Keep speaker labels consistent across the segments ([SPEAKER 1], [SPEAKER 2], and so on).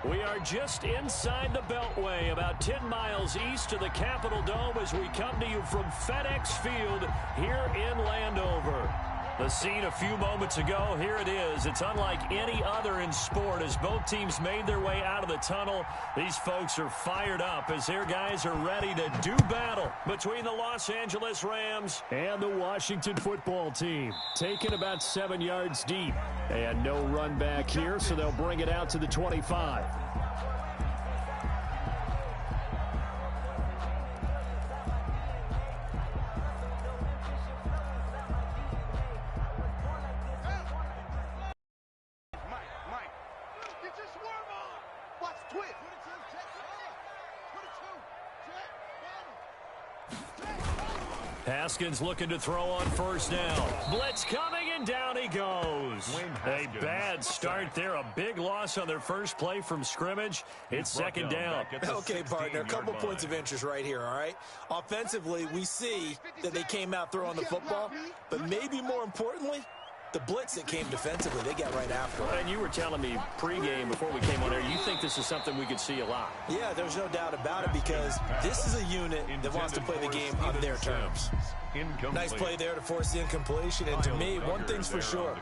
[SPEAKER 1] We are just inside the Beltway, about 10 miles east of the Capitol Dome as we come to you from FedEx Field here in Landover. The scene a few moments ago, here it is. It's unlike any other in sport as both teams made their way out of the tunnel. These folks are fired up as their guys are ready to do battle between the Los Angeles Rams and the Washington football team. Taken about 7 yards deep. And no run back here, so they'll bring it out to the 25. Haskins looking to throw on first down. Blitz coming, and down he goes. A bad start there. A big loss on their first play from scrimmage. It's second down.
[SPEAKER 2] Okay, partner, a couple points of interest right here, all right? Offensively, we see that they came out throwing the football, but maybe more importantly, the blitz that came defensively, they got right after it.
[SPEAKER 1] And you were telling me pregame before we came on air, you think this is something we could see a lot.
[SPEAKER 2] Yeah, there's no doubt about it because this is a unit that wants to play the game on their terms. Nice play there to force the incompletion. And to me, one thing's for sure.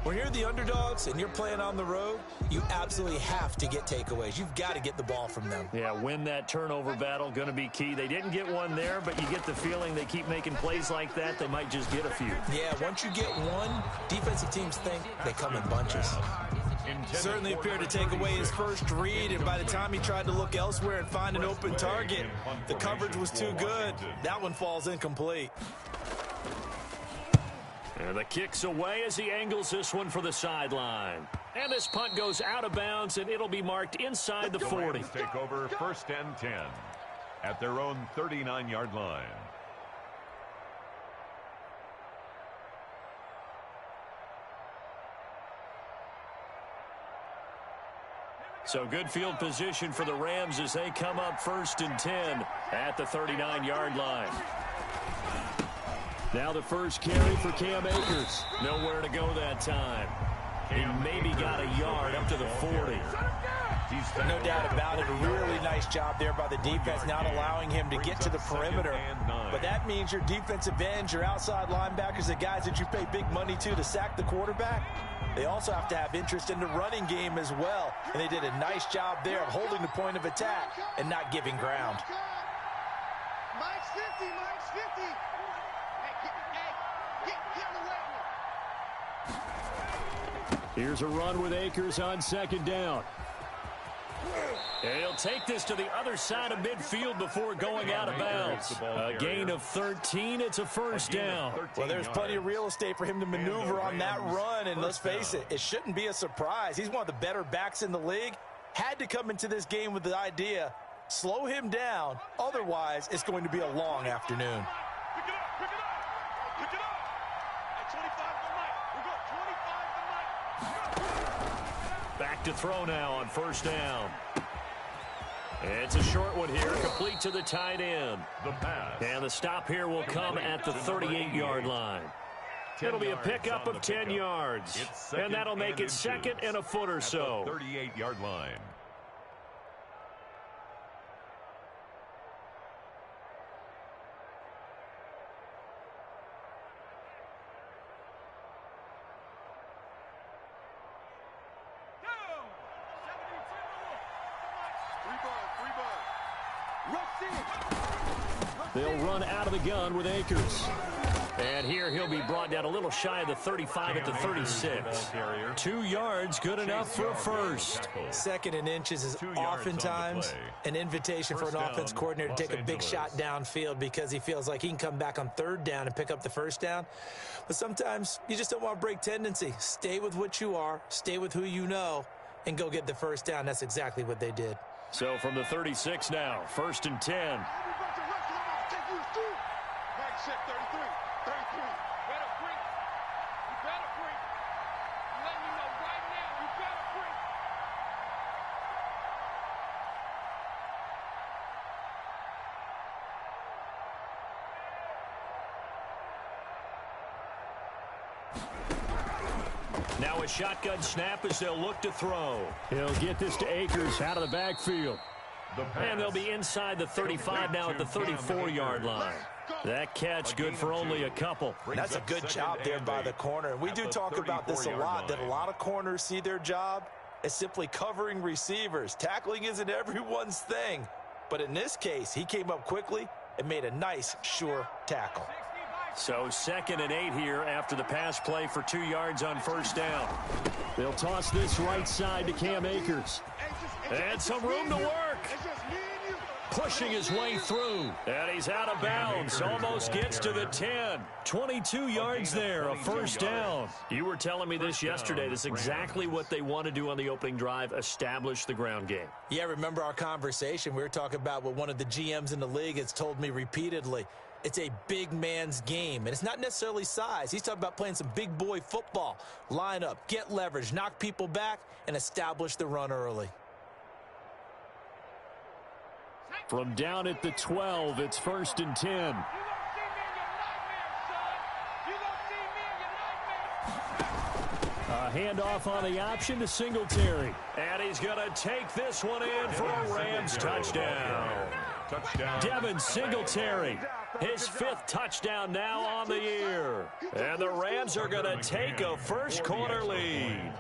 [SPEAKER 2] When you're the underdogs and you're playing on the road, you absolutely have to get takeaways. You've got to get the ball from them.
[SPEAKER 1] Yeah, win that turnover battle, going to be key. They didn't get one there, but you get the feeling they keep making plays like that, they might just get a few.
[SPEAKER 2] Yeah, once you get one, defensive teams think they come in bunches. Certainly appeared to take away his first read, and by the time he tried to look elsewhere and find an open target, the coverage was too good. That one falls incomplete.
[SPEAKER 1] And the kick's away as he angles this one for the sideline. And this punt goes out of bounds, and it'll be marked inside the 40.
[SPEAKER 3] Take over 1st and 10 at their own 39-yard line.
[SPEAKER 1] So good field position for the Rams as they come up 1st and 10 at the 39-yard line. Now the first carry for Cam Akers. Nowhere to go that time. He maybe got a yard up to the 40.
[SPEAKER 2] No doubt about it. A really nice job there by the defense, not allowing him to get to the perimeter. But that means your defensive ends, your outside linebackers, the guys that you pay big money to sack the quarterback, they also have to have interest in the running game as well. And they did a nice job there of holding the point of attack and not giving ground.
[SPEAKER 4] Mike's 50, Mike's 50.
[SPEAKER 1] Here's a run with Akers on 2nd down. And he'll take this to the other side of midfield before going out of bounds. A gain of 13. It's a first down.
[SPEAKER 2] Well, there's plenty of real estate for him to maneuver on that run. And let's face it, it shouldn't be a surprise. He's one of the better backs in the league. Had to come into this game with the idea, slow him down. Otherwise, it's going to be a long afternoon.
[SPEAKER 4] Pick it up, pick it up. Pick it up. At 25 to Mike. We go 25 to Mike.
[SPEAKER 1] Back to throw now on first down. It's a short one here, complete to the tight end.
[SPEAKER 3] The pass.
[SPEAKER 1] And the stop here will come at the 38-yard line. It'll be a pickup of 10 yards. And that'll make it 2nd and a foot or so.
[SPEAKER 3] 38-yard line.
[SPEAKER 1] They'll run out of the gun with Akers. And here he'll be brought down a little shy of the 35 at the 36. 2 yards, good enough for a first.
[SPEAKER 2] 2nd and inches is oftentimes an invitation for an offense coordinator to take a big shot downfield because he feels like he can come back on 3rd down and pick up the first down. But sometimes you just don't want to break tendency. Stay with what you are, stay with who you know, and go get the first down. That's exactly what they did.
[SPEAKER 1] So from the 36 now, 1st and 10.
[SPEAKER 4] Mike set 33. 33. Better break. You better break. I'm letting you know right now, you better break.
[SPEAKER 1] Now a shotgun snap as they'll look to throw. He'll get this to Akers out of the backfield. And they'll be inside the 35 now at the 34-yard line. That catch good for only a couple.
[SPEAKER 2] That's a good job there by the corner. And we do talk about this a lot, that a lot of corners see their job as simply covering receivers. Tackling isn't everyone's thing. But in this case, he came up quickly and made a nice, sure tackle.
[SPEAKER 1] So 2nd and 8 here after the pass play for 2 yards on first down. They'll toss this right side to Cam Akers. And some room to work. Pushing his way through. And he's out of bounds. Almost gets to the 10. 22 yards there, a first down. You were telling me this yesterday. This is exactly what they want to do on the opening drive, establish the ground game.
[SPEAKER 2] Yeah, remember our conversation? We were talking about what one of the GMs in the league has told me repeatedly. It's a big man's game, and it's not necessarily size. He's talking about playing some big boy football. Line up, get leverage, knock people back, and establish the run early.
[SPEAKER 1] From down at the 12, it's 1st and 10. A handoff on the option to Singletary. And he's going to take this one in for a Rams touchdown. Devin Singletary, his 5th touchdown now on the year. And the Rams are going to take a first-quarter lead.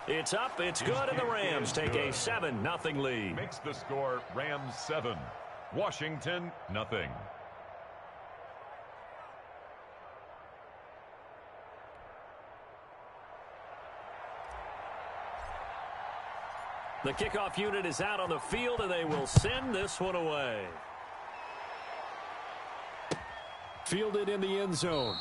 [SPEAKER 1] It's up, it's good, and the Rams take a 7-0 lead.
[SPEAKER 3] Makes the score Rams 7, Washington nothing.
[SPEAKER 1] The kickoff unit is out on the field, and they will send this one away. Fielded in the end zone.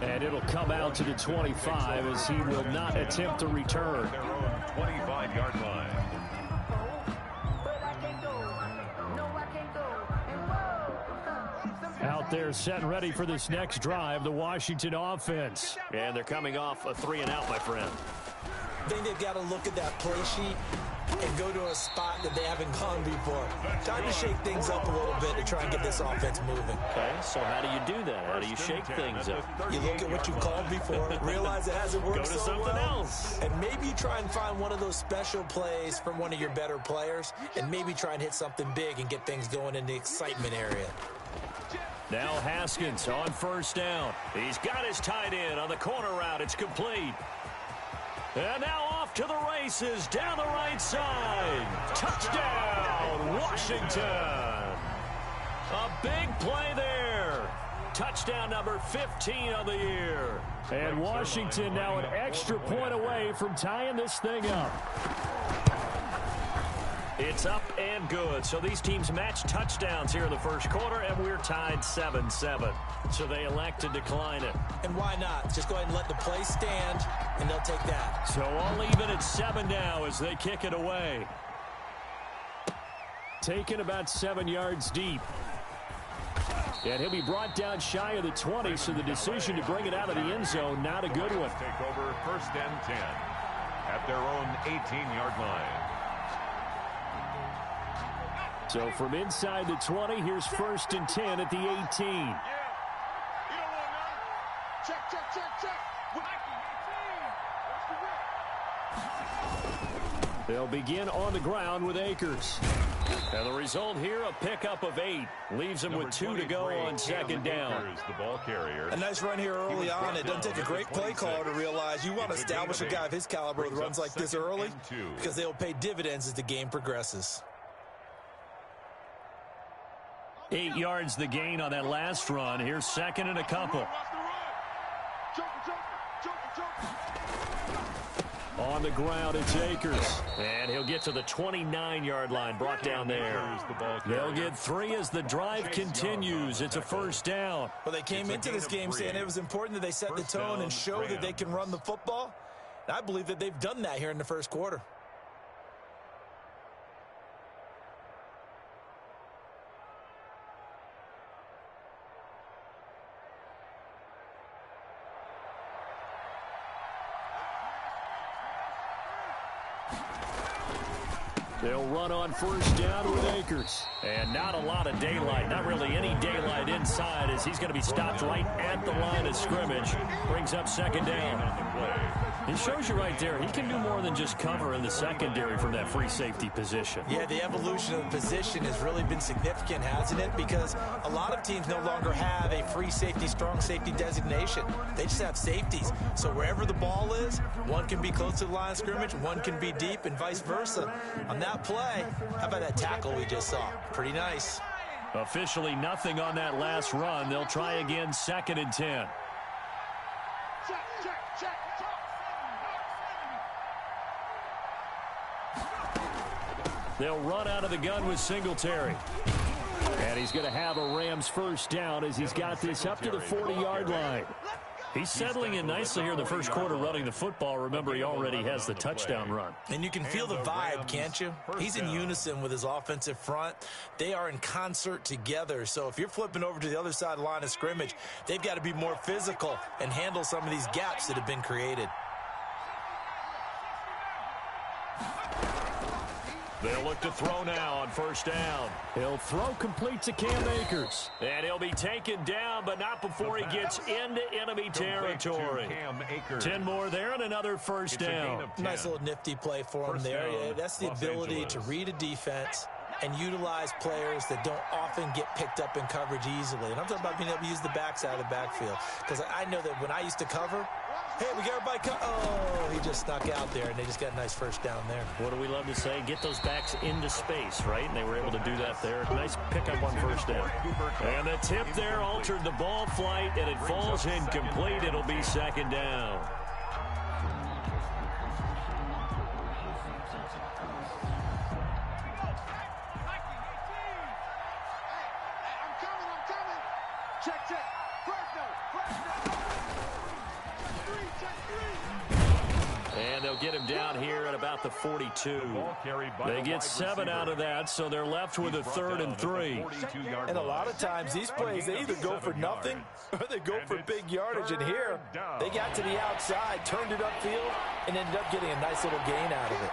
[SPEAKER 1] And it'll come out to the 25 as he will not attempt to return.
[SPEAKER 3] Their own 25-yard line.
[SPEAKER 1] Out there set and ready for this next drive, the Washington offense. And they're coming off a 3-and-out, my friend.
[SPEAKER 2] I think they've got to look at that play sheet and go to a spot that they haven't gone before. Time to shake things up a little bit to try and get this offense moving.
[SPEAKER 1] Okay, so how do you do that? How do you shake things up?
[SPEAKER 2] You look at what you called before, realize it hasn't worked
[SPEAKER 1] Go to
[SPEAKER 2] so
[SPEAKER 1] something
[SPEAKER 2] well,
[SPEAKER 1] else.
[SPEAKER 2] and maybe try and find one of those special plays from one of your better players, and maybe try and hit something big and get things going in the excitement area.
[SPEAKER 1] Now Haskins on first down. He's got his tight end on the corner route. It's complete. And now off to the races down the right side. Touchdown, Washington. A big play there. Touchdown number 15 on the year. And Washington now an extra point away from tying this thing up. It's up and good. So these teams match touchdowns here in the first quarter, and we're tied 7-7. So they elect to decline it.
[SPEAKER 2] And why not? Just go ahead and let the play stand, and they'll take that.
[SPEAKER 1] So all even at 7 now as they kick it away. Taken about 7 yards deep. And he'll be brought down shy of the 20, so the decision to bring it out of the end zone, not a good one.
[SPEAKER 3] Take over 1st and 10 at their own 18-yard line.
[SPEAKER 1] So from inside the 20, here's 1st and 10 at the 18.
[SPEAKER 4] Yeah. You don't want none. Check, check, check, check.
[SPEAKER 1] They'll begin on the ground with Akers. And the result here, a pickup of 8. Leaves them with 2 to go on 2nd down.
[SPEAKER 3] The ball carrier.
[SPEAKER 2] A nice run here early on. It doesn't take a great play caller to realize you want to establish a guy of his caliber with runs like this early, because they'll pay dividends as the game progresses.
[SPEAKER 1] 8 yards the gain on that last run. Here's 2nd and a couple. On the ground, it's Akers. And he'll get to the 29-yard line, brought down there. They'll get 3 as the drive continues. It's a first down.
[SPEAKER 2] Well, they came into this game saying it was important that they set the tone and show that they can run the football. And I believe that they've done that here in the first quarter.
[SPEAKER 1] They'll run on first down with Akers. And not a lot of daylight, not really any daylight inside, as he's going to be stopped right at the line of scrimmage. Brings up second down. It shows you right there, he can do more than just cover in the secondary from that free safety position.
[SPEAKER 2] Yeah, the evolution of the position has really been significant, hasn't it? Because a lot of teams no longer have a free safety, strong safety designation. They just have safeties. So wherever the ball is, one can be close to the line of scrimmage, one can be deep, and vice versa. On that play, how about that tackle we just saw? Pretty nice.
[SPEAKER 1] Officially nothing on that last run. They'll try again, 2nd and 10. They'll run out of the gun with Singletary. And he's going to have a Rams first down as he's got this up to the 40-yard line. He's settling in nicely here in the first quarter running the football. Remember, he already has the touchdown run.
[SPEAKER 2] And you can feel the vibe, can't you? He's in unison with his offensive front. They are in concert together. So if you're flipping over to the other side of the line of scrimmage, they've got to be more physical and handle some of these gaps that have been created.
[SPEAKER 1] They'll look to throw now on first down. He'll throw complete to Cam Akers. And he'll be taken down, but not before he gets into enemy territory. 10 more there and another first down.
[SPEAKER 2] Nice little nifty play for him there. Yeah, that's the ability to read a defense and utilize players that don't often get picked up in coverage easily. And I'm talking about being able to use the backside of the backfield. Because I know that when I used to cover, hey, we got everybody oh, he just snuck out there, and they just got a nice first down there.
[SPEAKER 1] What do we love to say? Get those backs into space, right? And they were able to do that there. Nice pickup on first down. And the tip there altered the ball flight, and it falls incomplete. It'll be 2nd down. And they'll get him down here at about the 42. They get 7 out of that, so they're left with a 3rd and 3.
[SPEAKER 2] And a lot of times these plays, they either go for nothing or they go for big yardage. And here, they got to the outside, turned it upfield, and ended up getting a nice little gain out of it.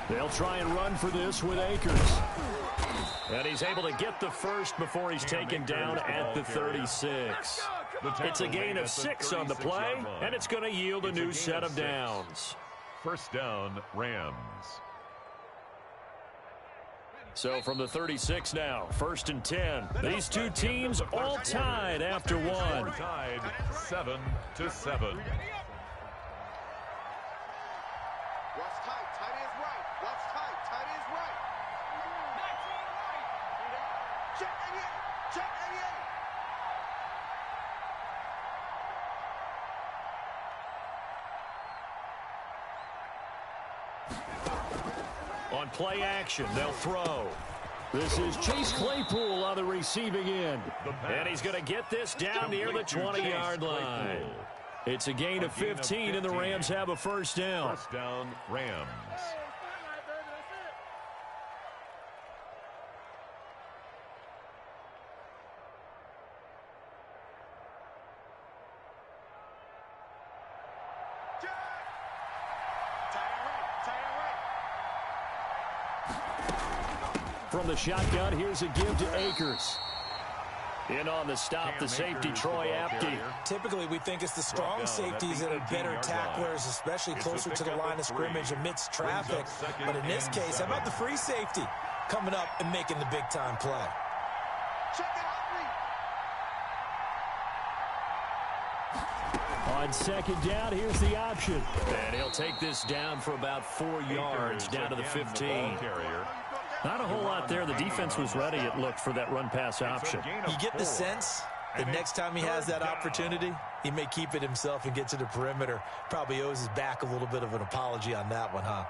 [SPEAKER 1] They'll try and run for this with Akers. And he's able to get the first before he's taken down at the 36. It's a gain of 6 on the play, and it's going to yield a new set of downs.
[SPEAKER 3] First down, Rams.
[SPEAKER 1] So from the 36 now, 1st and 10. These two teams all tied after one.
[SPEAKER 3] Tied 7-7.
[SPEAKER 1] On play action, they'll throw. This is Chase Claypool on the receiving end. And he's going to get this down near the 20-yard line. It's a gain of 15, and the Rams have a first down.
[SPEAKER 3] First down, Rams.
[SPEAKER 1] From the shotgun, here's a give to Akers. In on the stop, the safety, Troy Apke.
[SPEAKER 2] Typically, we think it's the strong safeties that are better tacklers, especially closer to the line of scrimmage amidst traffic. But in this case, how about the free safety coming up and making the big-time play?
[SPEAKER 1] On 2nd down, here's the option. And he'll take this down for about 4 yards, down to the 15. Not a whole lot there. The defense was ready, it looked, for that run-pass option.
[SPEAKER 2] You get the sense that next time he has that opportunity, he may keep it himself and get to the perimeter. Probably owes his back a little bit of an apology on that one, huh?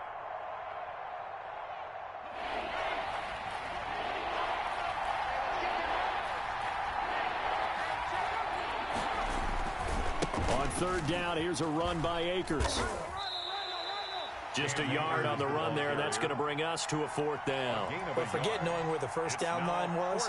[SPEAKER 1] On 3rd down, here's a run by Akers. Just a yard on the run there. That's going to bring us to a 4th down.
[SPEAKER 2] But forget knowing where the first down line was.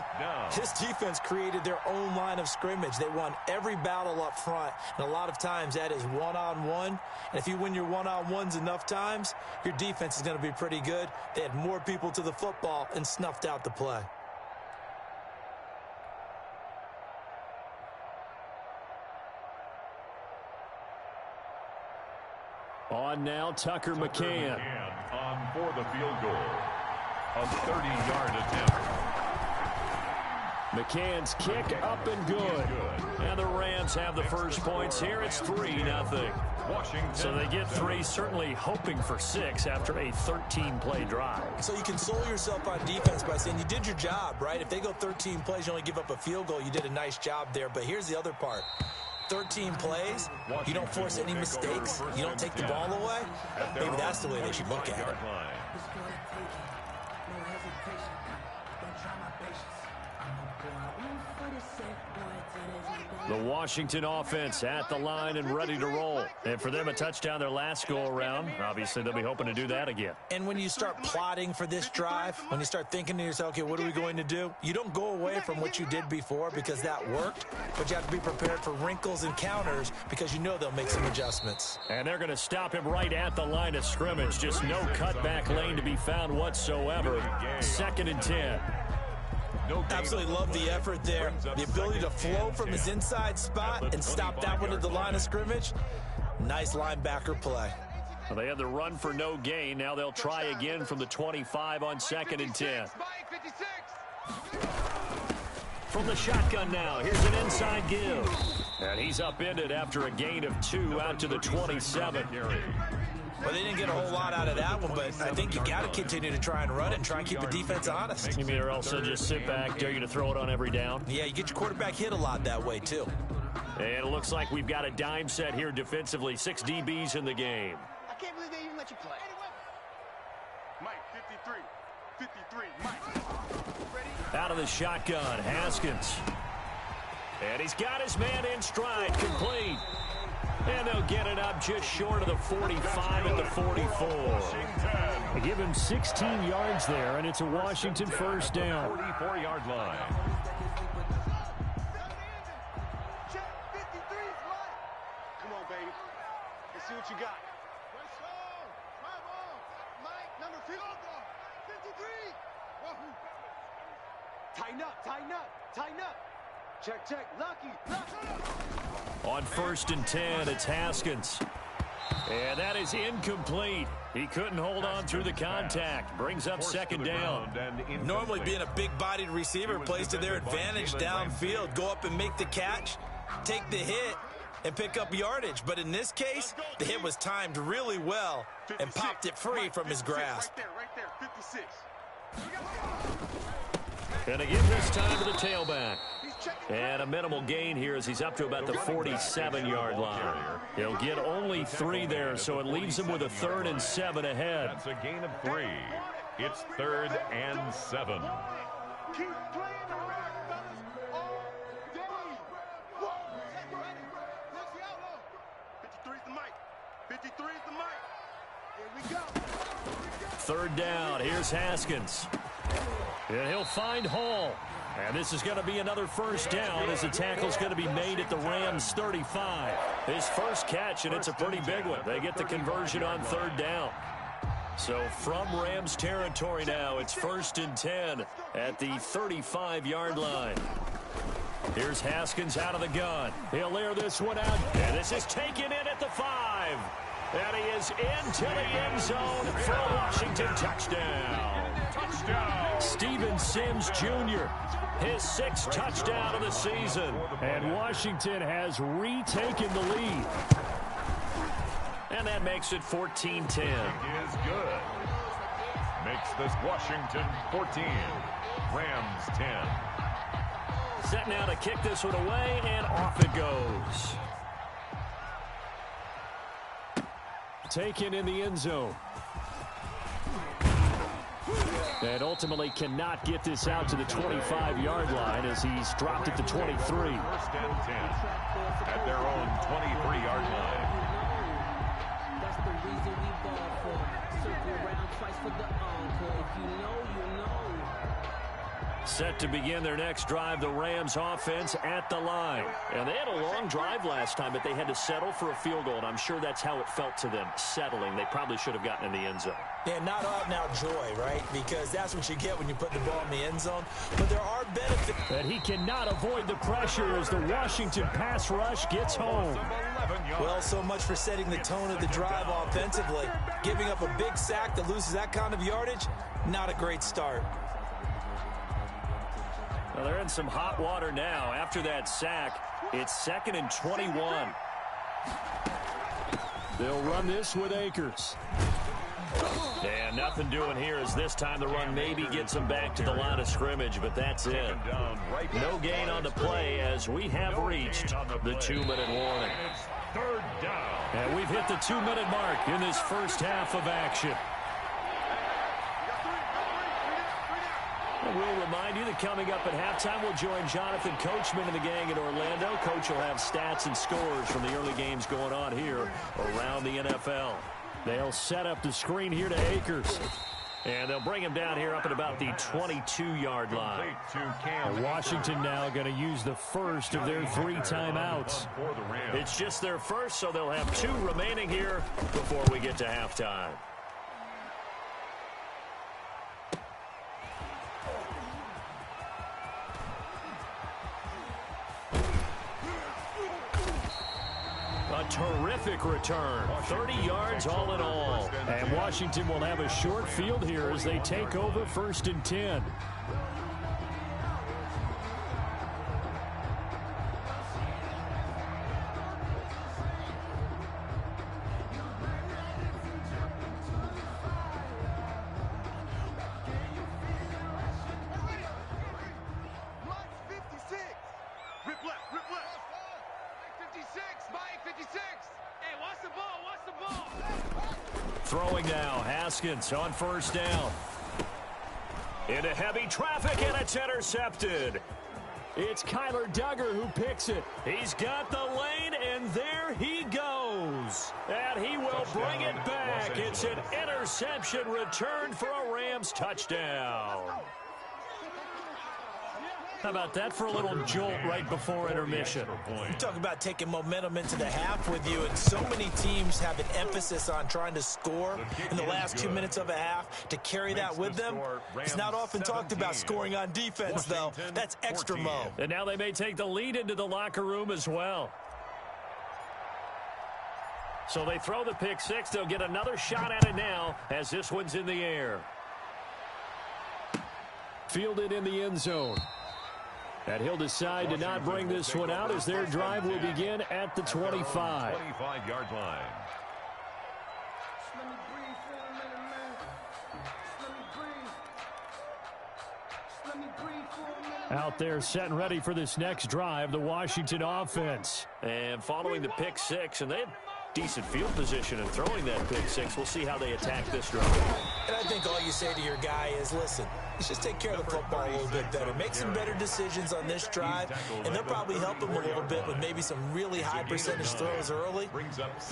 [SPEAKER 2] This defense created their own line of scrimmage. They won every battle up front, and a lot of times that is one-on-one. And if you win your one-on-ones enough times, your defense is going to be pretty good. They had more people to the football and snuffed out the play.
[SPEAKER 1] On now, Tucker McCann.
[SPEAKER 3] On for the field goal. A 30-yard attempt.
[SPEAKER 1] McCann's kick up and good. And the Rams have the first points here. It's 3-0.
[SPEAKER 3] Washington.
[SPEAKER 1] So they get 3, certainly hoping for 6 after a 13-play drive.
[SPEAKER 2] So you console yourself on defense by saying you did your job, right? If they go 13 plays, you only give up a field goal, you did a nice job there. But here's the other part. 13 plays, you don't force any mistakes, you don't take the ball away. Maybe that's the way they should look at it.
[SPEAKER 1] The Washington offense at the line and ready to roll. And for them, a touchdown their last go-around. Obviously, they'll be hoping to do that again.
[SPEAKER 2] And when you start plotting for this drive, when you start thinking to yourself, okay, what are we going to do? You don't go away from what you did before because that worked, but you have to be prepared for wrinkles and counters because you know they'll make some adjustments.
[SPEAKER 1] And they're going to stop him right at the line of scrimmage. Just no cutback lane to be found whatsoever. 2nd and 10.
[SPEAKER 2] Absolutely love the effort there. The ability to flow from his inside spot and stop that one at the line of scrimmage. Nice linebacker play.
[SPEAKER 1] Well, they had the run for no gain. Now they'll try again from the 25 on 2nd and 10. From the shotgun now, here's an inside give. And he's upended after a gain of 2 out to the 27.
[SPEAKER 2] Well, they didn't get a whole lot out of that one, but I think you got to continue to try and run it and try and keep the defense honest.
[SPEAKER 1] You mean or else they'll just sit back, dare you to throw it on every down?
[SPEAKER 2] Yeah, you get your quarterback hit a lot that way, too.
[SPEAKER 1] And it looks like we've got a dime set here defensively. 6 DBs in the game.
[SPEAKER 4] I can't believe they even let you play. Mike, 53, Mike. Ready?
[SPEAKER 1] Out of the shotgun, Haskins. And he's got his man in stride, complete. And they'll get it up just short of the 45 at the 44. They give him 16 yards there, and it's a Washington first down.
[SPEAKER 3] 44-yard line.
[SPEAKER 4] Come on, baby. Let's see what you got. Mike, number 53. Tighten up. Check. Lucky.
[SPEAKER 1] On 1st and 10, it's Haskins. And that is incomplete. He couldn't hold on through the contact. Brings up 2nd down.
[SPEAKER 2] Normally being a big-bodied receiver plays to their advantage downfield. Go up and make the catch, take the hit, and pick up yardage. But in this case, the hit was timed really well and popped it free from his grasp.
[SPEAKER 4] Right there, 56.
[SPEAKER 1] And they give this time to the tailback. And a minimal gain here as he's up to about the 47-yard line. He'll get only 3 there, so it leaves him with a 3rd and 7 ahead.
[SPEAKER 3] That's a gain of 3. It's 3rd and 7.
[SPEAKER 4] Keep playing hard, fellas, all day. Whoa. That's the outlaw. 53's the mic. 53's the mic. Here we go.
[SPEAKER 1] 3rd down. Here's Haskins. And he'll find Hall. And this is going to be another first down as the tackle's going to be made at the Rams 35. His first catch, and it's a pretty big one. They get the conversion on 3rd down. So from Rams territory now, it's 1st and 10 at the 35-yard line. Here's Haskins out of the gun. He'll air this one out, and this is taken in at the 5. And he is into the end zone for a Washington touchdown. Steven Sims Jr., his 6th touchdown of the season. And Washington has retaken the lead. And that makes it 14-10.
[SPEAKER 3] Is good. Makes this Washington 14. Rams 10.
[SPEAKER 1] Set now to kick this one away, and off it goes. Taken in the end zone. And ultimately cannot get this out to the 25-yard line as he's dropped at the 23.
[SPEAKER 3] 1st and 10 at their own 23-yard line.
[SPEAKER 5] That's the reason we ball for.
[SPEAKER 1] Set to begin their next drive, the Rams offense at the line. And they had a long drive last time, but they had to settle for a field goal, and I'm sure that's how it felt to them, settling. They probably should have gotten in the end zone.
[SPEAKER 2] Yeah, not out-and-out joy, right? Because that's what you get when you put the ball in the end zone. But there are benefits.
[SPEAKER 1] But he cannot avoid the pressure as the Washington pass rush gets home.
[SPEAKER 2] Well, so much for setting the tone of the drive offensively. Giving up a big sack that loses that kind of yardage, not a great start.
[SPEAKER 1] Well, they're in some hot water now. After that sack, it's 2nd and 21. They'll run this with Akers. And nothing doing here as this time the run maybe gets them back to the line of scrimmage, but that's it. No gain on the play as we have reached the 2-minute warning. And we've hit the 2-minute mark in this first half of action. We'll remind you that coming up at halftime, we'll join Jonathan Coachman and the gang in Orlando. Coach will have stats and scores from the early games going on here around the NFL. They'll set up the screen here to Akers. And they'll bring him down here up at about the 22-yard line. Washington now going to use the first of their 3 timeouts. It's just their first, so they'll have 2 remaining here before we get to halftime. A terrific return, 30 yards all in all. And Washington will have a short field here as they take over 1st and 10. Throwing now, Haskins on 1st down. Into heavy traffic, and it's intercepted. It's Kyler Duggar who picks it. He's got the lane, and there he goes. And he will bring it back. It's an interception return for a Rams touchdown. How about that for a little jolt right before intermission?
[SPEAKER 2] You talk about taking momentum into the half with you, and so many teams have an emphasis on trying to score in the last 2 minutes of a half to carry that with them. It's not often talked about scoring on defense, though. That's extra mo.
[SPEAKER 1] And now they may take the lead into the locker room as well. So they throw the pick 6. They'll get another shot at it now as this one's in the air. Fielded in the end zone. And he'll decide to not bring this one out as their drive will begin at the 25.
[SPEAKER 3] 25-yard line.
[SPEAKER 1] Out there set and ready for this next drive, the Washington offense. And following the pick 6, and they have decent field position in throwing that pick 6. We'll see how they attack this drive.
[SPEAKER 2] And I think all you say to your guy is, listen, let's just take care of the football a little bit better. Make some better decisions on this drive, and they'll probably help him a little bit with maybe some really high percentage throws early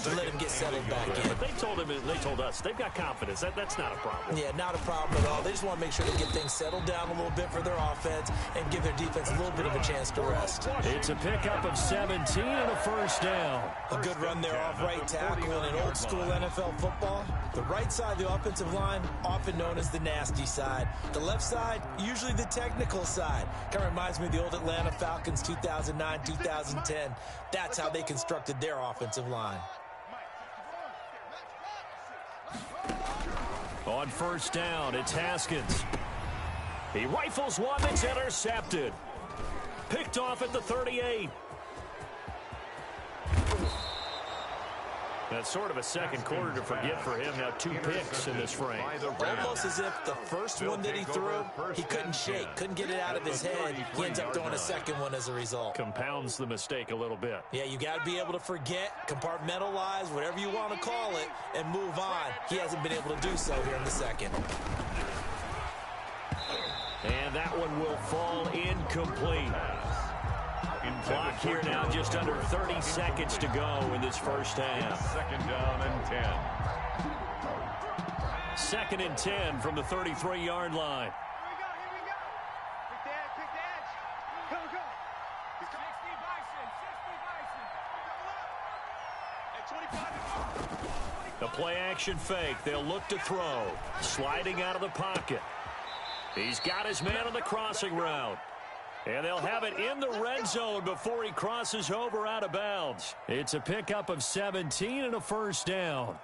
[SPEAKER 2] to let him get settled back in.
[SPEAKER 1] But they told us they've got confidence. That's not a problem.
[SPEAKER 2] Yeah, not a problem at all. They just want to make sure they get things settled down a little bit for their offense and give their defense a little bit of a chance to rest.
[SPEAKER 1] It's a pickup of 17 and a 1st down.
[SPEAKER 2] A good run there off right tackle in old school NFL football. The right side of the offensive line, often known as the nasty side. The left side, usually the technical side. Kind of reminds me of the old Atlanta Falcons 2009-2010. That's how they constructed their offensive line.
[SPEAKER 1] On 1st down, it's Haskins. He rifles one that's intercepted. Picked off at the 38. That's sort of a second quarter to forget for him. Now 2 picks in this frame.
[SPEAKER 2] Almost as if the first one that he threw, he couldn't shake, couldn't get it out of his head. He ends up throwing a second one as a result.
[SPEAKER 1] Compounds the mistake a little bit.
[SPEAKER 2] Yeah, you got to be able to forget, compartmentalize, whatever you want to call it, and move on. He hasn't been able to do so here in the second.
[SPEAKER 1] And that one will fall incomplete. Clock here now, just under 30 seconds to go in this first half.
[SPEAKER 3] 2nd down and 10.
[SPEAKER 1] 2nd and 10 from the 33-yard line.
[SPEAKER 4] Here we go. Quick dash. Go. 60 Bison. Hey, 25.
[SPEAKER 1] The play-action fake. They'll look to throw. Sliding out of the pocket. He's got his man on the crossing route. And they'll have it in the red zone before he crosses over out of bounds. It's a pickup of 17 and a first down.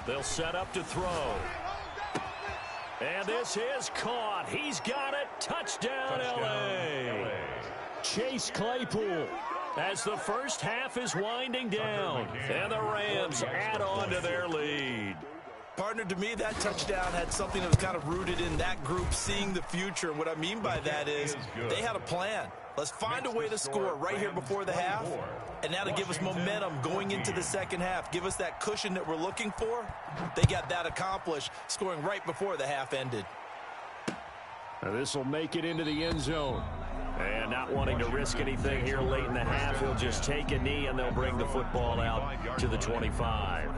[SPEAKER 1] They'll set up to throw. And this is caught. He's got it. Touchdown, L.A. Chase Claypool as the first half is winding down. And the Rams add on to their lead.
[SPEAKER 2] Partner, to me, that touchdown had something that was kind of rooted in that group seeing the future. What I mean by that is they had a plan. Let's find a way to score right here before the half. And now to give us momentum going into the second half, give us that cushion that we're looking for. They got that accomplished, scoring right before the half ended.
[SPEAKER 1] This will make it into the end zone. And not wanting to risk anything here late in the half, he'll just take a knee and they'll bring the football out to the 25.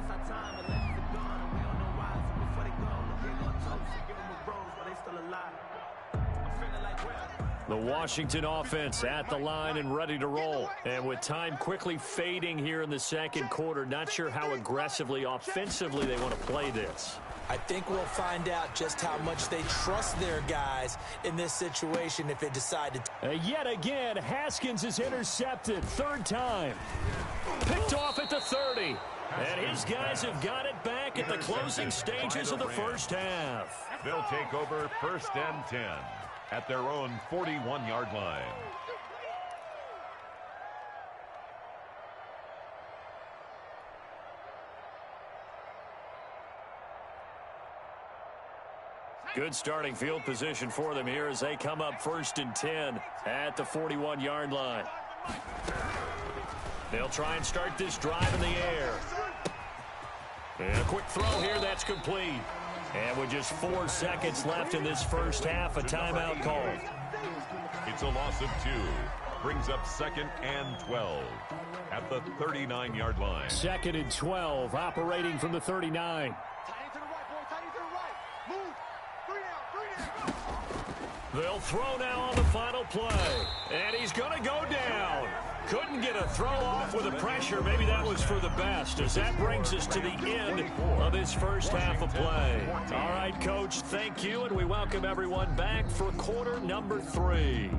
[SPEAKER 1] The Washington offense at the line and ready to roll. And with time quickly fading here in the second quarter, not sure how aggressively, offensively they want to play this.
[SPEAKER 2] I think we'll find out just how much they trust their guys in this situation if they decide to.
[SPEAKER 1] Yet again, Haskins is intercepted. 3rd time. Picked off at the 30. And his guys have got it back at the closing stages of the first half.
[SPEAKER 3] They'll take over 1st and 10 at their own 41-yard line.
[SPEAKER 1] Good starting field position for them here as they come up 1st and 10 at the 41-yard line. They'll try and start this drive in the air. And a quick throw here, that's complete. And with just 4 seconds left in this first half, a timeout called.
[SPEAKER 3] It's a loss of 2. Brings up 2nd and 12 at the 39-yard line.
[SPEAKER 1] 2nd and 12, operating from the 39. They'll throw now on the final play. And he's going to go down. Couldn't get a throw off with the pressure. Maybe that was for the best, as that brings us to the end of this first half of play. All right, Coach, thank you, and we welcome everyone back for quarter number 3.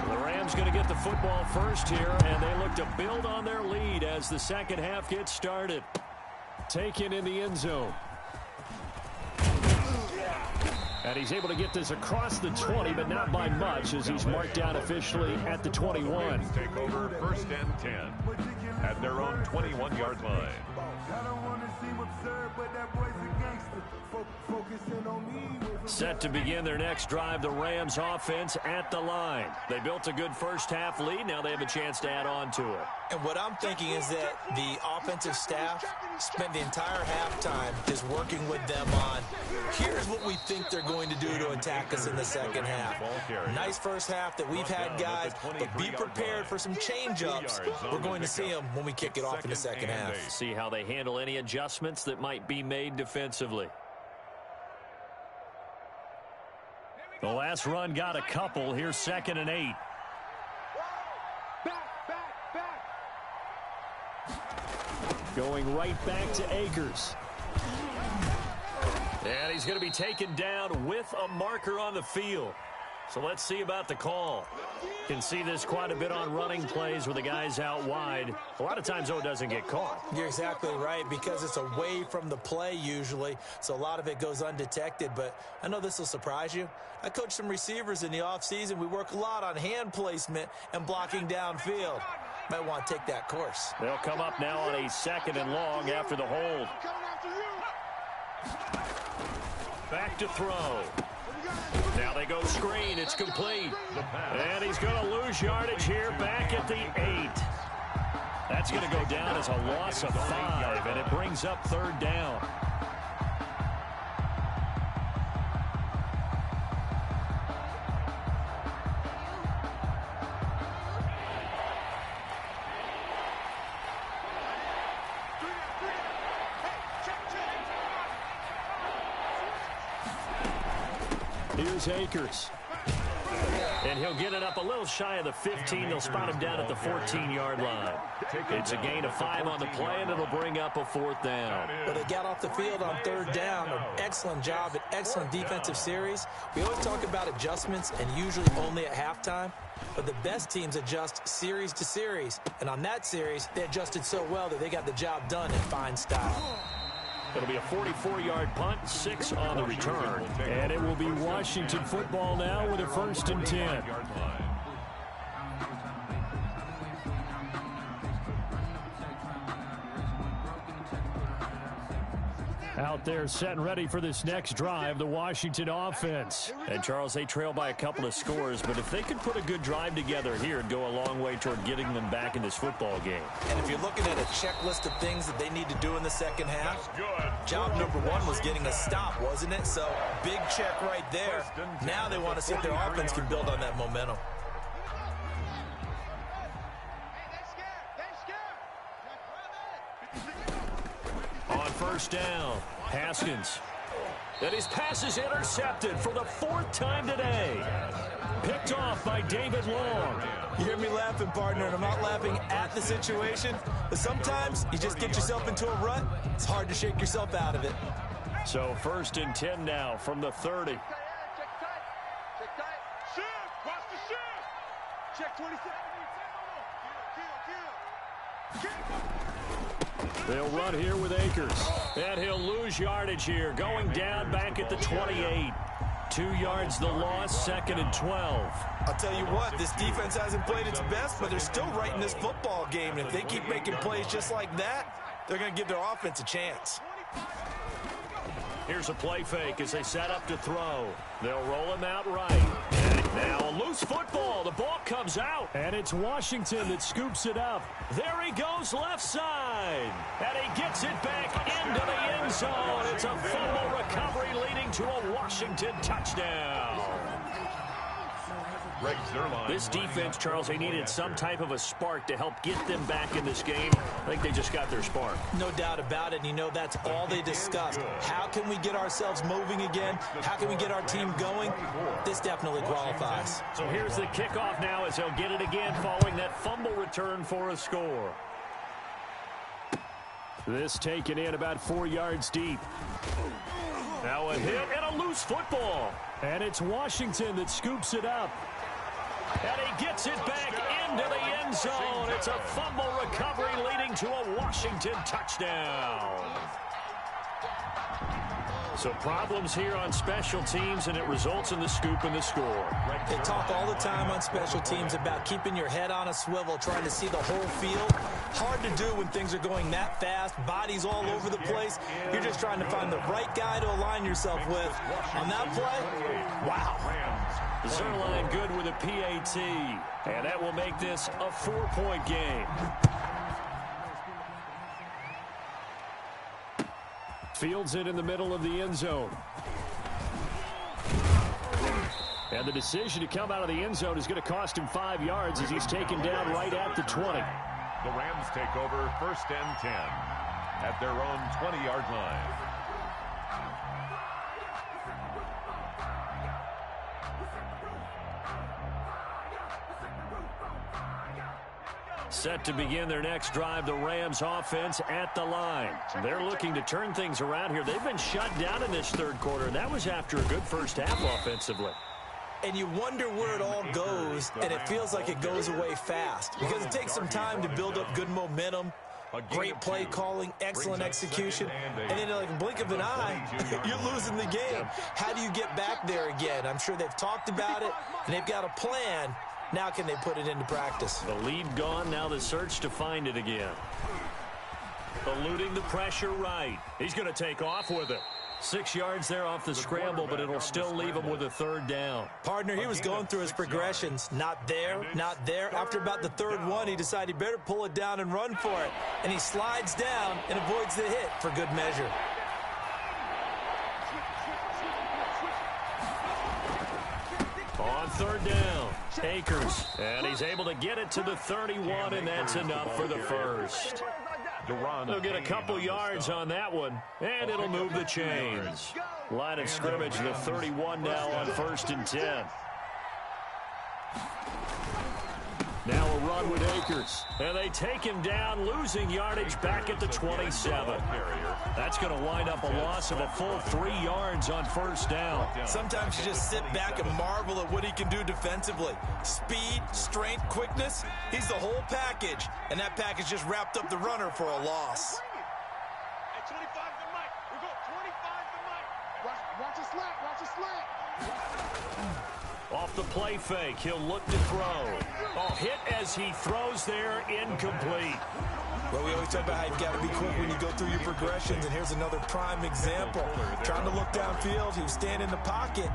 [SPEAKER 1] The Rams going to get the football first here, and they look to build on their lead as the second half gets started. Taken in the end zone. And he's able to get this across the 20, but not by much, as he's marked down officially at the 21.
[SPEAKER 3] Take over 1st and 10 at their own 21-yard line.
[SPEAKER 1] Set to begin their next drive, the Rams offense at the line. They built a good first half lead. Now they have a chance to add on to it.
[SPEAKER 2] And what I'm thinking is that the offensive staff spent the entire halftime just working with them on, here's what we think they're going to do to attack us in the second half. Nice first half that we've had, guys, but be prepared for some change-ups. We're going to see them when we kick it off in the second half.
[SPEAKER 1] See how they handle any adjustments that might be made defensively. The last run got a couple. Here's 2nd and 8. Going right back to Akers. And he's going to be taken down with a marker on the field. So let's see about the call. Can see this quite a bit on running plays with the guys out wide. A lot of times, though, it doesn't get caught.
[SPEAKER 2] You're exactly right, because it's away from the play usually, so a lot of it goes undetected. But I know this will surprise you. I coach some receivers in the offseason. We work a lot on hand placement and blocking downfield. Might want to take that course.
[SPEAKER 1] They'll come up now on a 2nd and long after the hold. Back to throw. Now they go screen. It's complete. And he's going to lose yardage here back at the 8. That's going to go down as a loss of 5, and it brings up 3rd down. Here's Akers. And he'll get it up a little shy of the 15. They'll spot him down at the 14-yard line. It's a gain of 5 on the play, and it'll bring up a 4th down.
[SPEAKER 2] Well, they got off the field on 3rd down. An excellent job, an excellent defensive series. We always talk about adjustments, and usually only at halftime. But the best teams adjust series to series. And on that series, they adjusted so well that they got the job done in fine style.
[SPEAKER 1] It'll be a 44-yard punt, 6 on the return. And it will be Washington football now with a 1st and 10. Out there set and ready for this next drive, the Washington offense. And, Charles, they trail by a couple of scores, but if they could put a good drive together here, it'd go a long way toward getting them back in this football game.
[SPEAKER 2] And if you're looking at a checklist of things that they need to do in the second half, job number 1 was getting a stop, wasn't it? So, big check right there. Now they want to see if their offense can build on that momentum.
[SPEAKER 1] On 1st down, Haskins. And his pass is intercepted for the 4th time today. Picked off by David Long.
[SPEAKER 2] You hear me laughing, partner, and I'm not laughing at the situation, but sometimes you just get yourself into a rut. It's hard to shake yourself out of it.
[SPEAKER 1] So 1st and 10 now from the 30.
[SPEAKER 4] Check tight. Shift. Watch the shift. Check 27. Kill.
[SPEAKER 1] They'll run here with Akers. And he'll lose yardage here, going down back at the 28. 2 yards the loss, 2nd and 12.
[SPEAKER 2] I'll tell you what, this defense hasn't played its best, but they're still right in this football game. And if they keep making plays just like that, they're going to give their offense a chance.
[SPEAKER 1] Here's a play fake as they set up to throw. They'll roll him out right. And now a loose football. The ball comes out. And it's Washington that scoops it up. There he goes left side. And he gets it back into the end zone. It's a fumble recovery leading to a Washington touchdown. This defense, Charles, they needed some type of a spark to help get them back in this game. I think they just got their spark.
[SPEAKER 2] No doubt about it. And you know, that's all they discussed. How can we get ourselves moving again? How can we get our team going? This definitely qualifies.
[SPEAKER 1] So here's the kickoff now as they'll get it again following that fumble return for a score. This taken in about 4 yards deep. Now a hit and a loose football. And it's Washington that scoops it up. And he gets it back into the end zone. It's a fumble recovery leading to a Washington touchdown. So problems here on special teams, and it results in the scoop and the score.
[SPEAKER 2] They talk all the time on special teams about keeping your head on a swivel, trying to see the whole field. Hard to do when things are going that fast, bodies all over the place. You're just trying to find the right guy to align yourself with. On that play, wow.
[SPEAKER 1] Zerline good with a PAT, and that will make this a 4-point game. Fields it in the middle of the end zone. And the decision to come out of the end zone is going to cost him 5 yards as he's taken down right at the 20.
[SPEAKER 3] The Rams take over 1st and 10 at their own 20-yard line.
[SPEAKER 1] Set to begin their next drive, the Rams offense at the line. They're looking to turn things around here. They've been shut down in this 3rd quarter, and that was after a good first half offensively.
[SPEAKER 2] And you wonder where it all goes, and it feels like it goes away fast because it takes some time to build up good momentum, great play calling, excellent execution, and then like a blink of an eye, you're losing the game. How do you get back there again? I'm sure they've talked about it, and they've got a plan. Now can they put it into practice?
[SPEAKER 1] The lead gone, now the search to find it again. Eluding the pressure right. He's going to take off with it. 6 yards there off the scramble, but it'll still leave him with a third down.
[SPEAKER 2] Partner, he was going through his progressions. Not there, not there. After about the third one, he decided he better pull it down and run for it. And he slides down and avoids the hit for good measure.
[SPEAKER 1] On third down, Akers. And he's able to get it to the 31, and that's enough for the first. They'll get a couple yards on that one, and it'll move the chains. Line of scrimmage, the 31 now on 1st and 10. Now a run with Akers. And they take him down, losing yardage back at the 27. That's going to wind up a loss of a full 3 yards on 1st down.
[SPEAKER 2] Sometimes you just sit back and marvel at what he can do defensively. Speed, strength, quickness, he's the whole package. And that package just wrapped up the runner for a loss.
[SPEAKER 4] At 25 the mic. We go 25 the mic. Watch a slant. Watch a slant.
[SPEAKER 1] Off the play fake, he'll look to throw. Oh, hit as he throws there, incomplete.
[SPEAKER 2] Well, we always talk about how you've got to be quick when you go through your progressions, and here's another prime example. Trying to look downfield, he was standing in the pocket,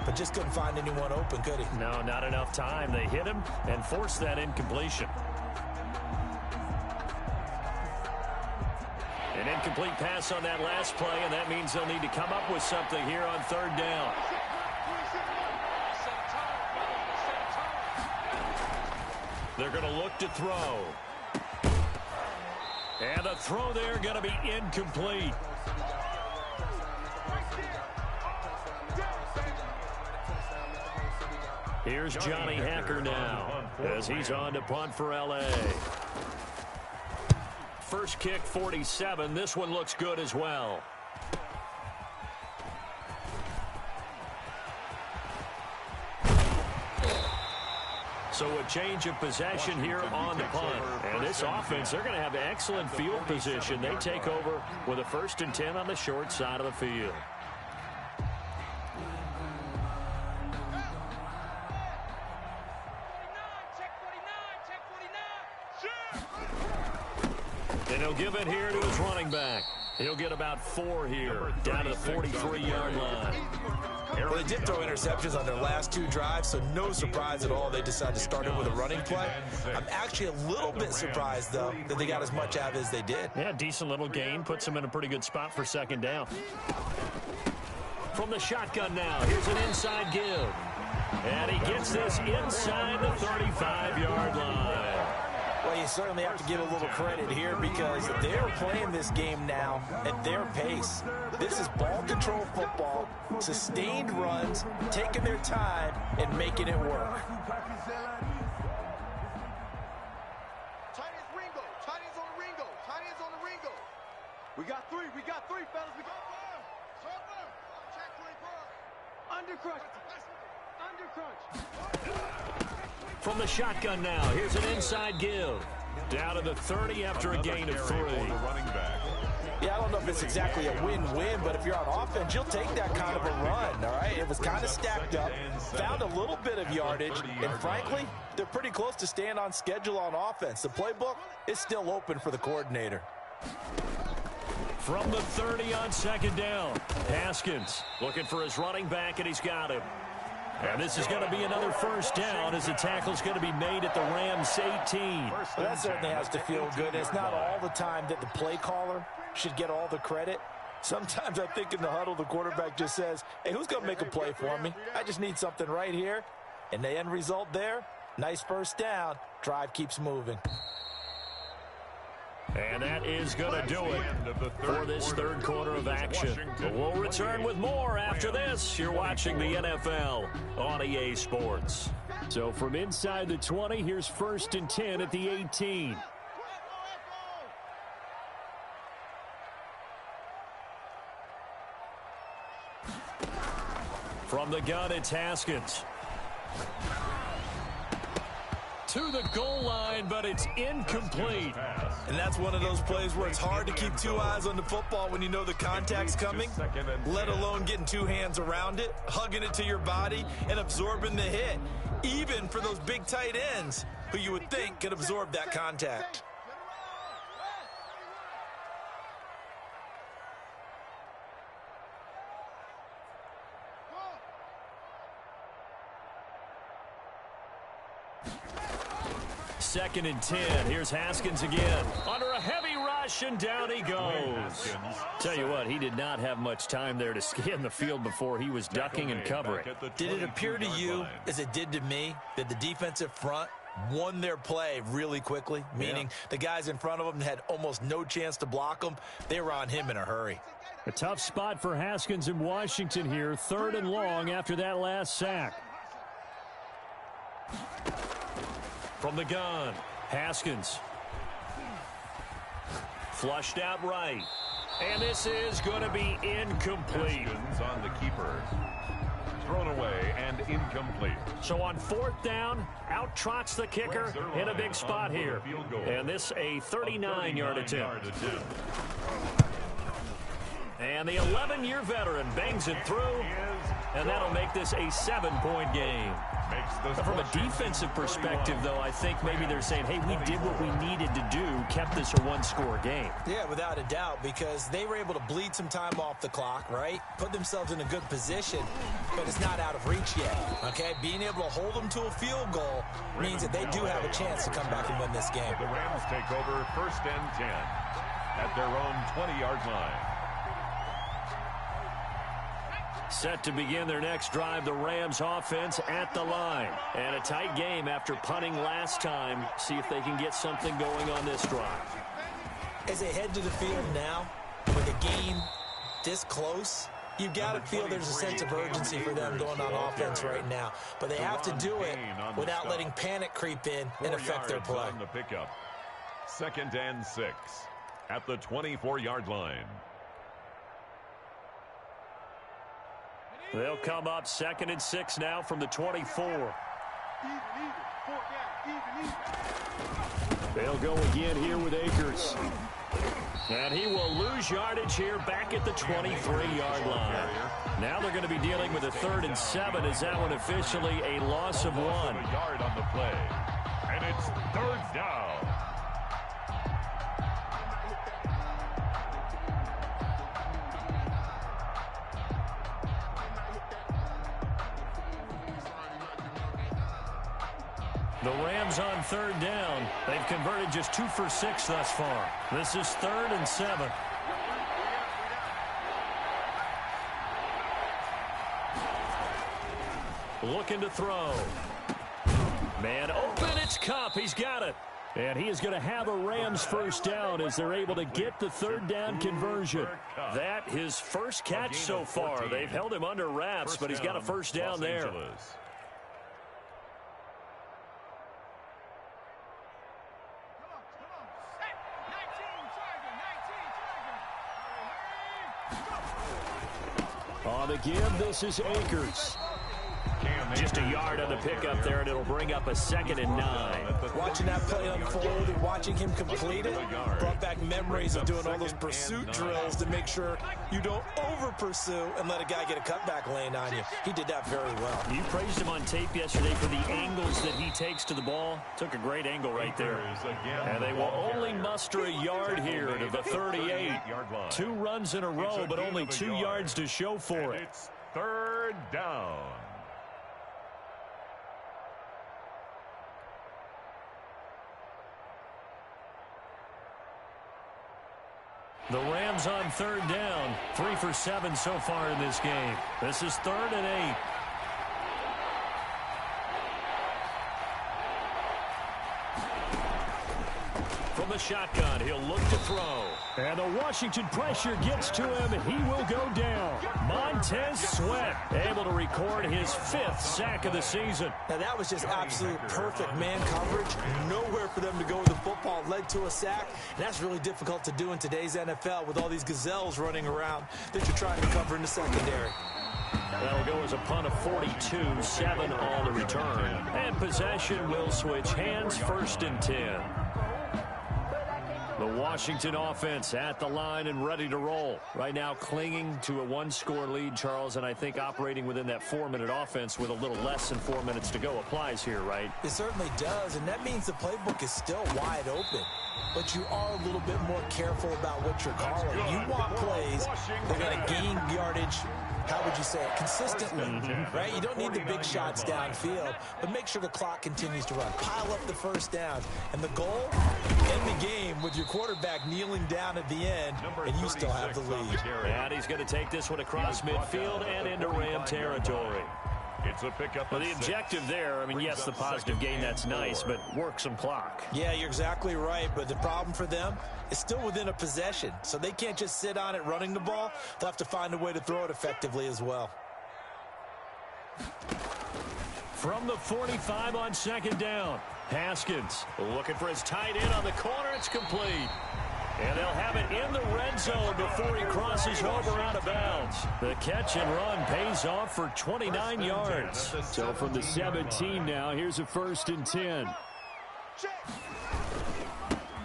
[SPEAKER 2] but just couldn't find anyone open, could he?
[SPEAKER 1] No, not enough time. They hit him and forced that incompletion. An incomplete pass on that last play, and that means they'll need to come up with something here on third down. They're going to look to throw. And the throw there going to be incomplete. Here's Johnny Hacker now as he's on to punt for L.A. First kick, 47. This one looks good as well. So a change of possession here on the punt. And this offense, they're going to have excellent field position. They take over with a 1st and 10 on the short side of the field. And he'll give it here to his running back. He'll get about 4 here, down to the 43-yard line.
[SPEAKER 2] Well, they did throw interceptions on their last 2 drives, so no surprise at all they decided to start it with a running play. I'm actually a little bit surprised, though, that they got as much out of it as they did.
[SPEAKER 1] Yeah, decent little gain. Puts them in a pretty good spot for 2nd down. From the shotgun now, here's an inside give. And he gets this inside the 35-yard line.
[SPEAKER 2] Well, you certainly have to give a little credit here because they're playing this game now at their pace. This is ball control football, sustained runs, taking their time, and making it work.
[SPEAKER 4] Tight ends Ringo. Tight ends on the Ringo. Tight ends on the Ringo. We got 3. We got 3, fellas. We got 4. Check 24. Under crunch. Under crunch.
[SPEAKER 1] From the shotgun now, here's an inside give. Down to the 30 after a gain of 3.
[SPEAKER 2] Yeah, I don't know if it's exactly a win-win, but if you're on offense, you'll take that kind of a run, all right? It was kind of stacked up, found a little bit of yardage, and frankly, they're pretty close to staying on schedule on offense. The playbook is still open for the coordinator.
[SPEAKER 1] From the 30 on 2nd down, Haskins looking for his running back, and he's got him. And this is going to be another 1st down as the tackle's going to be made at the Rams 18.
[SPEAKER 2] Well, that certainly has to feel good. It's not all the time that the play caller should get all the credit. Sometimes I think in the huddle, the quarterback just says, hey, who's going to make a play for me? I just need something right here. And the end result there, nice 1st down. Drive keeps moving.
[SPEAKER 1] And that is going to do it for this 3rd quarter of action. But we'll return with more after this. You're watching the NFL on EA Sports. So from inside the 20, here's 1st and 10 at the 18. From the gun, it's Haskins. To the goal line, but it's incomplete.
[SPEAKER 2] And that's one of those plays where it's hard to keep 2 eyes on the football when you know the contact's coming, let alone getting 2 hands around it, hugging it to your body, and absorbing the hit, even for those big tight ends who you would think could absorb that contact.
[SPEAKER 1] 2nd and 10. Here's Haskins again. Under a heavy rush, and down he goes. Tell you what, he did not have much time there to scan the field before he was ducking and covering.
[SPEAKER 2] Did it appear to you, as it did to me, that the defensive front won their play really quickly? Meaning the guys in front of them had almost no chance to block them. They were on him in a hurry.
[SPEAKER 1] A tough spot for Haskins in Washington here. 3rd and long after that last sack. From the gun, Haskins. Flushed out right. And this is going to be incomplete.
[SPEAKER 3] Haskins on the keeper. Thrown away and incomplete.
[SPEAKER 1] So on 4th down, out trots the kicker in a big spot here. And this a 39-yard attempt. And the 11-year veteran bangs it through, and that'll make this a 7-point game. From a defensive perspective, though, I think maybe they're saying, hey, we did what we needed to do, kept this a one-score game.
[SPEAKER 2] Yeah, without a doubt, because they were able to bleed some time off the clock, right? Put themselves in a good position, but it's not out of reach yet, okay? Being able to hold them to a field goal means that they do have a chance to come back and win this game.
[SPEAKER 3] The Rams take over 1st and 10 at their own 20-yard line.
[SPEAKER 1] Set to begin their next drive, the Rams offense at the line. And a tight game after punting last time. See if they can get something going on this drive.
[SPEAKER 2] As they head to the field now, with a game this close, you've got to feel there's a sense of urgency for them going on offense right now. But they have to do it without letting panic creep in and affect their play.
[SPEAKER 3] On the pickup. 2nd and 6 at the 24-yard line.
[SPEAKER 1] They'll come up 2nd and 6 now from the 24. They'll go again here with Akers. And he will lose yardage here back at the 23-yard line. Now they're going to be dealing with a 3rd and 7. Is that one officially a loss of 1?
[SPEAKER 3] A yard on the play. And it's 3rd down.
[SPEAKER 1] The Rams on 3rd down. They've converted just 2 for 6 thus far. This is 3rd and 7. Looking to throw. Man open, it's Kupp. He's got it. And he is going to have a Rams 1st down as they're able to get the 3rd down conversion. That his first catch so far. They've held him under wraps, but he's got a 1st down there. On the give, this is Akers. Just a yard on the pickup there, and it'll bring up a 2nd and 9.
[SPEAKER 2] Watching that play unfold and watching him complete it brought back memories of doing all those pursuit drills to make sure you don't over-pursue and let a guy get a cutback lane on you. He did that very well.
[SPEAKER 1] You praised him on tape yesterday for the angles that he takes to the ball. Took a great angle right there. And they will only muster a yard here to the 38. 2 runs in a row, but only 2 yards to show for it.
[SPEAKER 3] It's 3rd down.
[SPEAKER 1] The Rams on 3rd down. 3 for 7 so far in this game. This is 3rd and 8. From the shotgun, he'll look to throw. And the Washington pressure gets to him. He will go down. Montez Sweat able to record his 5th sack of the season.
[SPEAKER 2] Now that was just absolute perfect man coverage. Nowhere for them to go with the football. Led to a sack. And that's really difficult to do in today's NFL with all these gazelles running around that you're trying to cover in the secondary.
[SPEAKER 1] That'll go as a punt of 42, 7 on the return. And possession will switch hands, 1st and 10. The Washington offense at the line and ready to roll. Right now clinging to a 1-score lead, Charles, and I think operating within that 4-minute offense with a little less than 4 minutes to go applies here, right?
[SPEAKER 2] It certainly does, and that means the playbook is still wide open. But you are a little bit more careful about what you're calling. You want plays that are going to gain yardage how would you say it, consistently, right? You don't need the big shots downfield, but make sure the clock continues to run. Pile up the first down. And the goal, end the game with your quarterback kneeling down at the end, and you still have the lead.
[SPEAKER 1] And he's going to take this one across midfield and into Ram territory.
[SPEAKER 3] It's a pickup.
[SPEAKER 1] Well, the objective there, I mean, yes, the positive gain, that's nice, but work some clock.
[SPEAKER 2] Yeah, you're exactly right, but the problem for them is still within a possession, so they can't just sit on it running the ball. They'll have to find a way to throw it effectively as well.
[SPEAKER 1] From the 45 on second down, Haskins looking for his tight end on the corner. It's complete. And they'll have it in the red zone before he crosses over out of bounds. The catch and run pays off for 29 yards. So from the 17 now, here's a 1st and 10.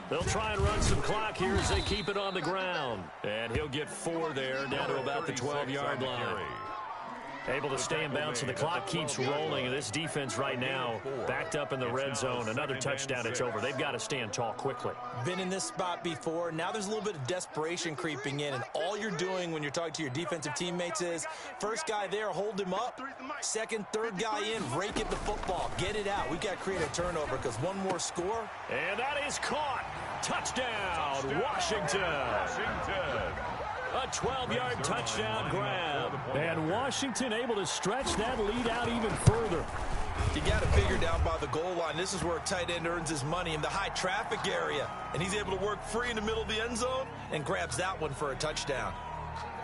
[SPEAKER 1] They'll try and run some clock here as they keep it on the ground. And he'll get 4 there, down to about the 12-yard line. Able to stay in bounds, so the clock keeps rolling. And this defense right now backed up in the red zone. Another touchdown, it's over. They've got to stand tall quickly.
[SPEAKER 2] Been in this spot before. Now there's a little bit of desperation creeping in. And all you're doing when you're talking to your defensive teammates is, first guy there, hold him up. Second, third guy in, rake at the football. Get it out. We've got to create a turnover because one more score.
[SPEAKER 1] And that is caught. Touchdown, Washington. A 12-yard touchdown grab. And Washington able to stretch that lead out even further.
[SPEAKER 2] You got to figure down by the goal line. This is where a tight end earns his money, in the high traffic area. And he's able to work free in the middle of the end zone and grabs that one for a touchdown.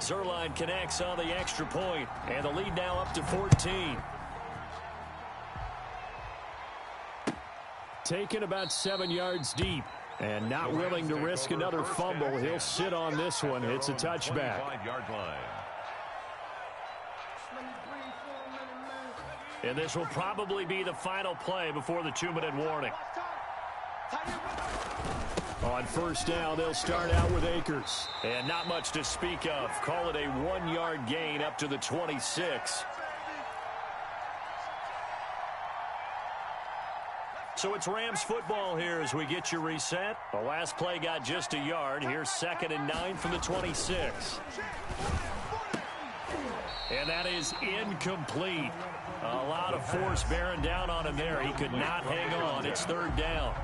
[SPEAKER 1] Zerline connects on the extra point, and the lead now up to 14. Taken about 7 yards deep. And not willing to risk another fumble. He'll sit on this one. It's a touchback. And this will probably be the final play before the 2-minute warning. On first down, they'll start out with Akers. And not much to speak of. Call it a 1-yard gain up to the 26. So it's Rams football here as we get you reset. The last play got just a yard. Here's 2nd and 9 from the 26. And that is incomplete. A lot of force bearing down on him there. He could not hang on. It's 3rd down.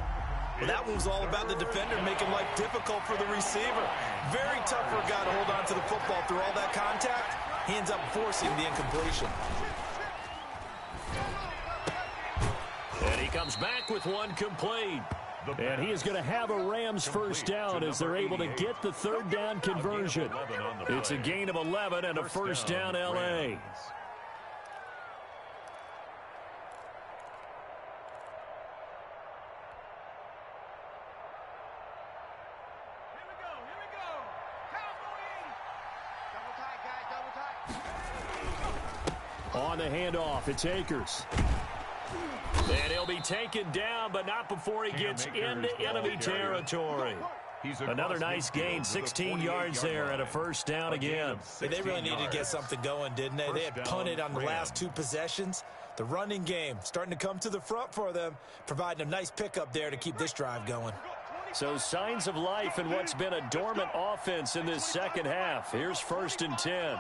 [SPEAKER 2] Well, that one was all about the defender making life difficult for the receiver. Very tough for a guy to hold on to the football through all that contact. He ends up forcing the incompletion.
[SPEAKER 1] And he comes back with one complete. And he is going to have a Rams first down as they're able to get the 3rd down conversion. It's a gain of 11 and a first down, L.A. On the handoff, it's Akers. And he'll be taken down, but not before he gets into enemy territory. Another nice gain, 16 yards there and a first down again.
[SPEAKER 2] They really needed to get something going, didn't they? They had punted on the last 2 possessions. The running game starting to come to the front for them, providing a nice pickup there to keep this drive going.
[SPEAKER 1] So signs of life in what's been a dormant offense in this second half. Here's 1st and 10.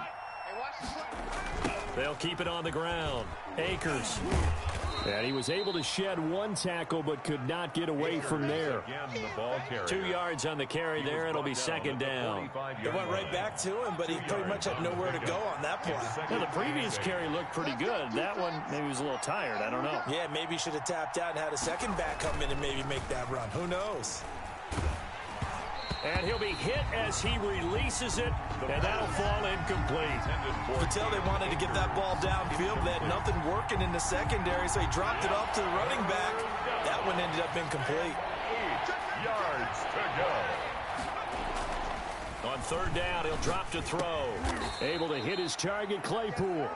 [SPEAKER 1] They'll keep it on the ground. Akers. And he was able to shed 1 tackle but could not get away from there. 2 yards on the carry there. It'll be 2nd down.
[SPEAKER 2] They went right back to him, but he pretty much had nowhere to go on that play.
[SPEAKER 1] Well, the previous carry looked pretty good. That one, maybe he was a little tired. I don't know.
[SPEAKER 2] Yeah, maybe he should have tapped out and had a second back come in and maybe make that run. Who knows?
[SPEAKER 1] And he'll be hit as he releases it, and that'll fall incomplete.
[SPEAKER 2] You could tell they wanted to get that ball downfield. They had nothing working in the secondary, so he dropped it off to the running back. That one ended up incomplete.
[SPEAKER 3] 8 yards to go.
[SPEAKER 1] On 3rd down, he'll drop to throw. Able to hit his target, Claypool.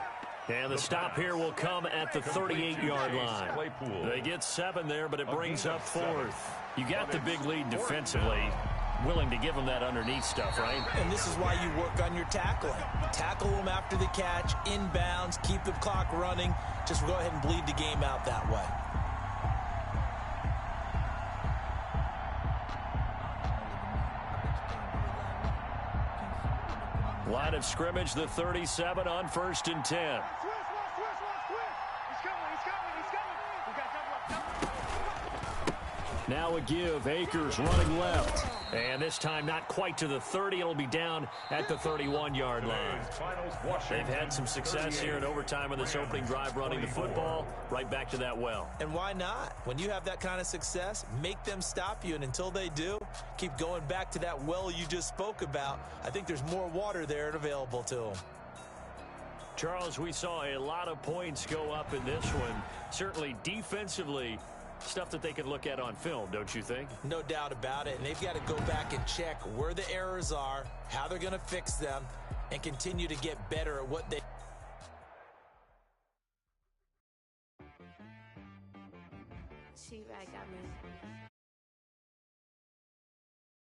[SPEAKER 1] And the stop here will come at the 38-yard line. They get 7 there, but it brings up 4th. You got the big lead defensively. Willing to give them that underneath stuff, right?
[SPEAKER 2] And this is why you work on your tackling. Tackle them after the catch, inbounds, keep the clock running. Just go ahead and bleed the game out that way.
[SPEAKER 1] Line of of scrimmage, the 37 on 1st and 10. Now a give. Akers running left. And this time not quite to the 30. It'll be down at the 31-yard line. They've had some success here in overtime on this opening drive running the football. Right back to that well.
[SPEAKER 2] And why not? When you have that kind of success, make them stop you. And until they do, keep going back to that well you just spoke about. I think there's more water there available to them.
[SPEAKER 1] Charles, we saw a lot of points go up in this one. Certainly defensively, stuff that they can look at on film, don't you think?
[SPEAKER 2] No doubt about it. And they've got to go back and check where the errors are, how they're going to fix them, and continue to get better at what they